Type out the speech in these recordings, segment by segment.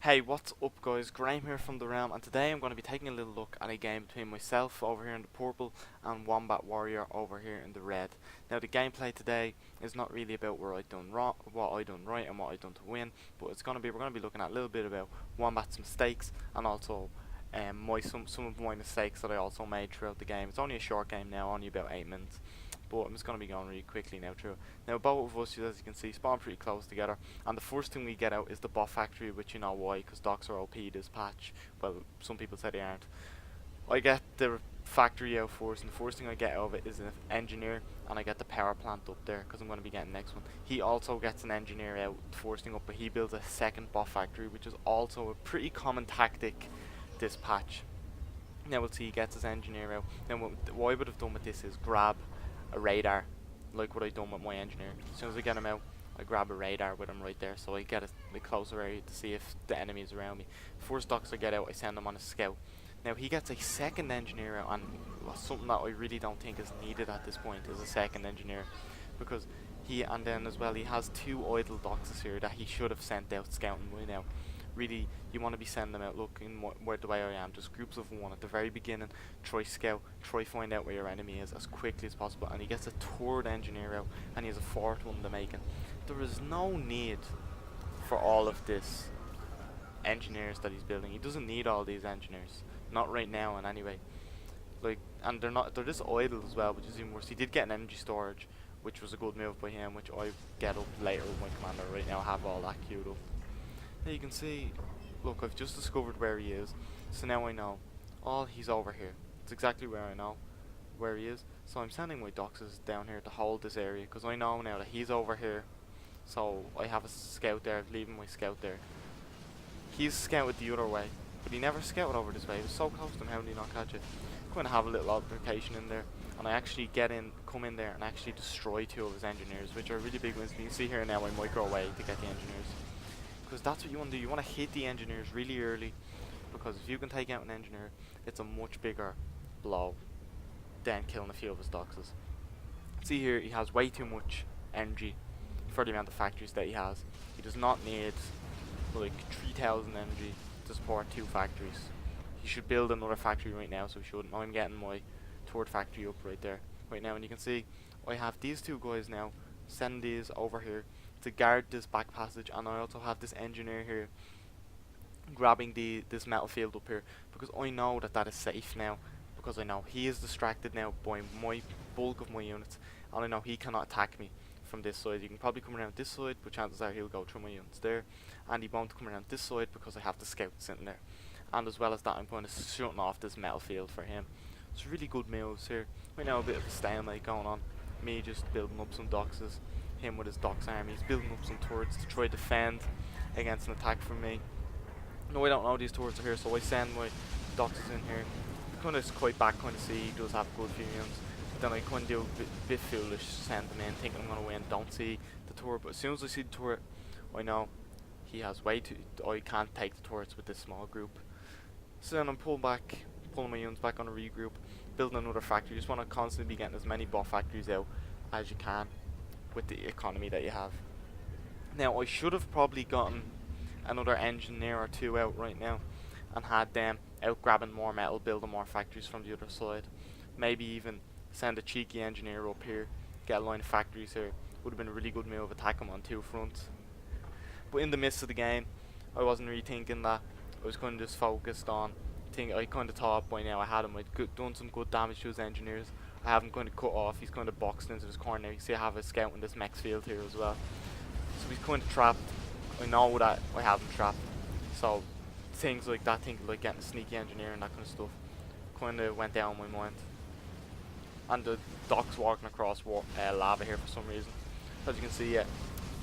Hey, what's up guys? Graham here from the Realm, and today I'm going to be taking a little look at a game between myself over here in the purple and Wombatwarrior over here in the red. Now the gameplay today is not really about where I done wrong, what I done right and what I done to win, but we're going to be looking at a little bit about Wombat's mistakes and also some of my mistakes that I also made throughout the game. It's only a short game now, only about 8 minutes. But I'm just going to be going really quickly now through. Now both of us, as you can see, spawn pretty close together. And the first thing we get out is the bot factory, which you know why, because docs are OP this patch. Well, some people say they aren't. I get the factory out first, and the first thing I get out of it is an engineer, and I get the power plant up there, because I'm going to be getting the next one. He also gets an engineer out, first thing up, but he builds a second bot factory, which is also a pretty common tactic this patch. Now we'll see he gets his engineer out. Now what I would have done with this is grab a radar, like what I done with my engineer. As soon as I get him out, I grab a radar with him right there, so I get a closer area to see if the enemy is around me. First docs I get out, I send him on a scout. Now he gets a second engineer out, and something that I really don't think is needed at this point is a second engineer, because and then as well he has two idle docs here that he should have sent out scouting by now. Really, you want to be sending them out looking where the way I am, just groups of one at the very beginning. Try scout, try find out where your enemy is as quickly as possible, and he gets a third engineer out, and he has a fourth one to make. There is no need for all of this engineers that he's building. He doesn't need all these engineers, not right now, and anyway. And they're just idle as well, which is even worse. He did get an energy storage, which was a good move by him, which I get up later with my commander. Right now I have all that queued up. Now you can see, look, I've just discovered where he is, so now I know. Oh, he's over here. It's exactly where I know where he is. So I'm sending my doxes down here to hold this area, because I know now that he's over here. So I have a scout there, leaving my scout there. He's scouted the other way, but he never scouted over this way. He was so close to him, how did he not catch it? I'm going to have a little altercation in there, and I actually come in there and actually destroy two of his engineers, which are really big wins. You can see here now I micro away to get the engineers. Because that's what you want to do. You want to hit the engineers really early, because if you can take out an engineer, it's a much bigger blow than killing a few of his doxes. See here, he has way too much energy for the amount of factories that he has. He does not need like 3,000 energy to support two factories. He should build another factory right now, so he shouldn't. I'm getting my third factory up right there right now, and you can see I have these two guys now. Send these over here to guard this back passage, and I also have this engineer here grabbing this metal field up here, because I know that is safe now, because I know he is distracted now by my bulk of my units, and I know he cannot attack me from this side. You can probably come around this side, but chances are he'll go through my units there, and he won't come around this side because I have the scout sitting there. And as well as that, I'm going to shut off this metal field for him. It's really good moves here. Right now a bit of a stalemate going on, me just building up some doxes, him with his dox army. He's building up some turrets to try to defend against an attack from me. No, I don't know these turrets are here, so I send my doxes in here. I kind of quite back, kind of see he does have good few units. But then I kind of do a bit foolish, send them in, thinking I'm going to win. Don't see the turret, but as soon as I see the turret, I know he has way too. I can't take the turrets with this small group. So then I'm pulling my units back on a regroup, building another factory. You just want to constantly be getting as many bot factories out as you can with the economy that you have. Now I should have probably gotten another engineer or two out right now and had them out grabbing more metal, building more factories from the other side. Maybe even send a cheeky engineer up here, get a line of factories here. Would have been a really good move, attack him on two fronts. But in the midst of the game, I wasn't really thinking that. I was kind of just focused on I kind of thought by now I had him. I'd done some good damage to his engineers. I have him kind of cut off. He's kind of boxed into his corner. You see I have a scout in this mech field here as well. So he's kind of trapped. I know that I have him trapped. So things like that, things like getting a sneaky engineer and that kind of stuff, kind of went down my mind. And the doc's walking across lava here for some reason. As you can see, yeah,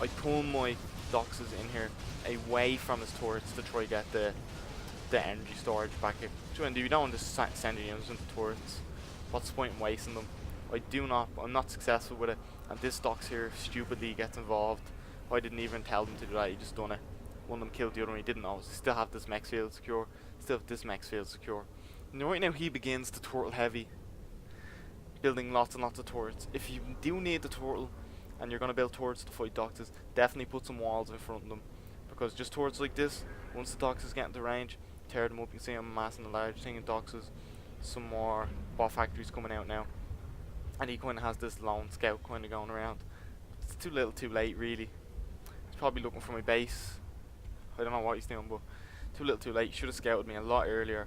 I pull my doxes in here away from his turrets to try get the energy storage back here. So you don't want to send your units into turrets. What's the point in wasting them? I'm not successful with it, and this dox here stupidly gets involved. I didn't even tell them to do that, he just done it. One of them killed the other one, he didn't know. So still have this mech field secure, And right now he begins to turtle heavy, building lots and lots of turrets. If you do need the turtle, and you're going to build turrets to fight doxes, definitely put some walls in front of them, because just turrets like this Once the Doxes get into range, tear them up. You can see I'm amassing a large thing in Doxes. Some more bot factories coming out now. And he kind of has this lone scout kind of going around. It's too little too late really. He's probably looking for my base. I don't know what he's doing, but too little too late. He should have scouted me a lot earlier.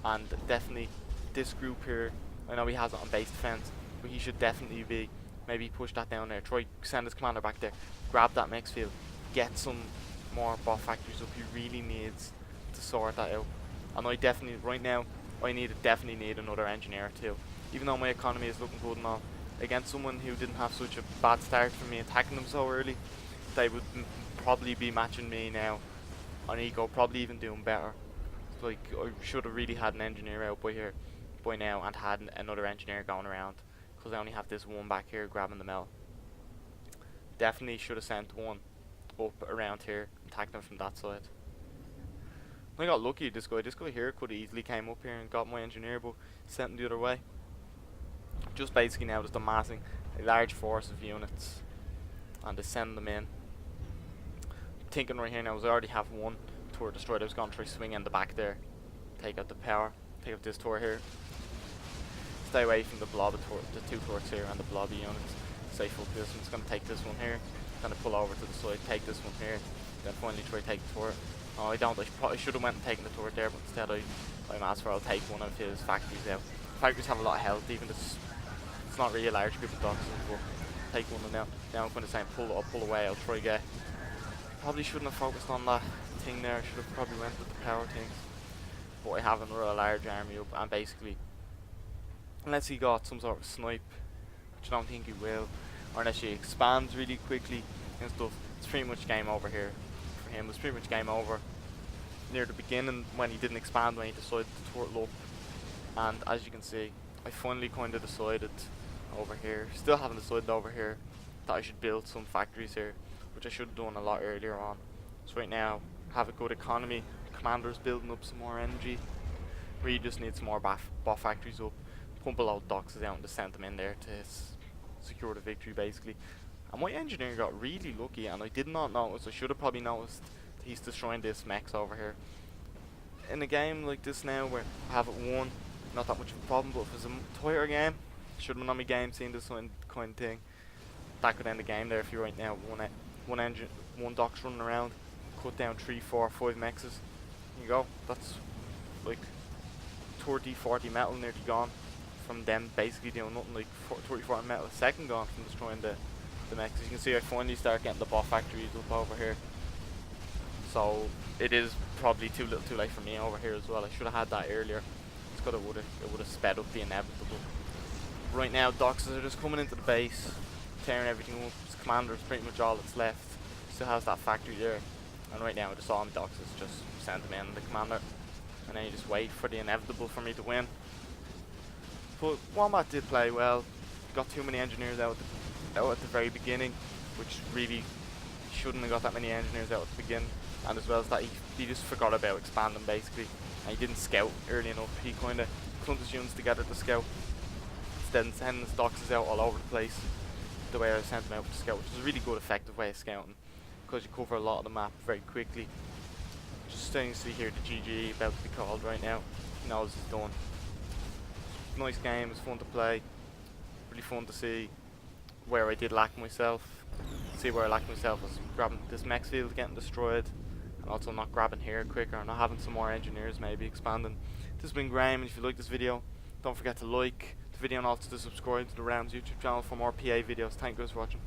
And definitely this group here, I know he has it on base defense, but he should definitely be, maybe push that down there, try send his commander back there, grab that mech field, get some more bot factories up. He really needs to sort that out. And I definitely, right now, definitely need another engineer too. Even though my economy is looking good and all, against someone who didn't have such a bad start for me attacking them so early, they would probably be matching me now on eco, probably even doing better. Like, I should have really had an engineer out by now and had another engineer going around, because I only have this one back here grabbing the metal. Definitely should have sent one up around here and attacked them from that side. I got lucky. This guy here could have easily came up here and got my engineer, but sent him the other way. Just basically now just amassing a large force of units and to send them in. Thinking right here now is I already have one turret destroyed. I was going to try swing in the back there, take out the power, take out this turret here. Stay away from the blob of the two turrets here and the blobby units. Stay focused. I'm just going to take this one here, kind of pull over to the side, take this one here, then finally try to take the turret. Oh, I don't. I probably should have went and taken the turret there, but instead I'm asked for I'll take one of his factories out. Factories have a lot of health, even it's not really a large group of dogs, but take one of them now. Now I'm going to say I'll pull away. I'll try again. Probably shouldn't have focused on that thing there. I should have probably went with the power thing. But I have another large army up, and basically, unless he got some sort of snipe, which I don't think he will, or unless he expands really quickly and stuff, it's pretty much game over here. For him, it was pretty much game over near the beginning when he didn't expand, when he decided to turtle up. And as you can see, I finally kind of decided over here, still haven't decided over here, that I should build some factories here, which I should have done a lot earlier on. So right now, have a good economy, commander's building up some more energy. Really just need some more bot factories up, pump a lot of Doxes out and just send them in there to secure the victory basically. And my engineer got really lucky, and I did not notice. I should have probably noticed that he's destroying this mechs over here. In a game like this now, where I have it won, not that much of a problem, but if it's a tighter game, should have been on my game seeing this kind of thing. That could end the game there if you're right now one Dox running around, cut down 3, 4, 5 mexes. There you go. That's like 30, 40 metal nearly gone from them basically doing nothing, like 30, 40 metal a second gone from destroying the mechs. As you can see, I finally start getting the bot factories up over here. So it is probably too little too late for me over here as well. I should have had that earlier. It's got it would have sped up the inevitable. Right now Doxes are just coming into the base, tearing everything up. His commander is pretty much all that's left. Still has that factory there. And right now just all I'm Doxes, just send them in the commander. And then you just wait for the inevitable for me to win. But Wombat did play well. Got too many engineers out at the very beginning, which really shouldn't have got that many engineers out at the beginning. And as well as that, he just forgot about expanding basically, and he didn't scout early enough. He kind of clumped his units together to scout, instead of sending his Doxes out all over the place the way I sent them out to scout, which is a really good effective way of scouting, because you cover a lot of the map very quickly. Just starting to see here the GG about to be called right now. He knows it's done. Nice game, it's fun to play, really fun to see where I did lack myself. See where I lacked myself was grabbing this mech field getting destroyed, and also not grabbing here quicker, not having some more engineers maybe expanding. This has been Graham, and if you like this video, don't forget to like the video and also to subscribe to the Rounds YouTube channel for more PA videos. Thank you guys for watching.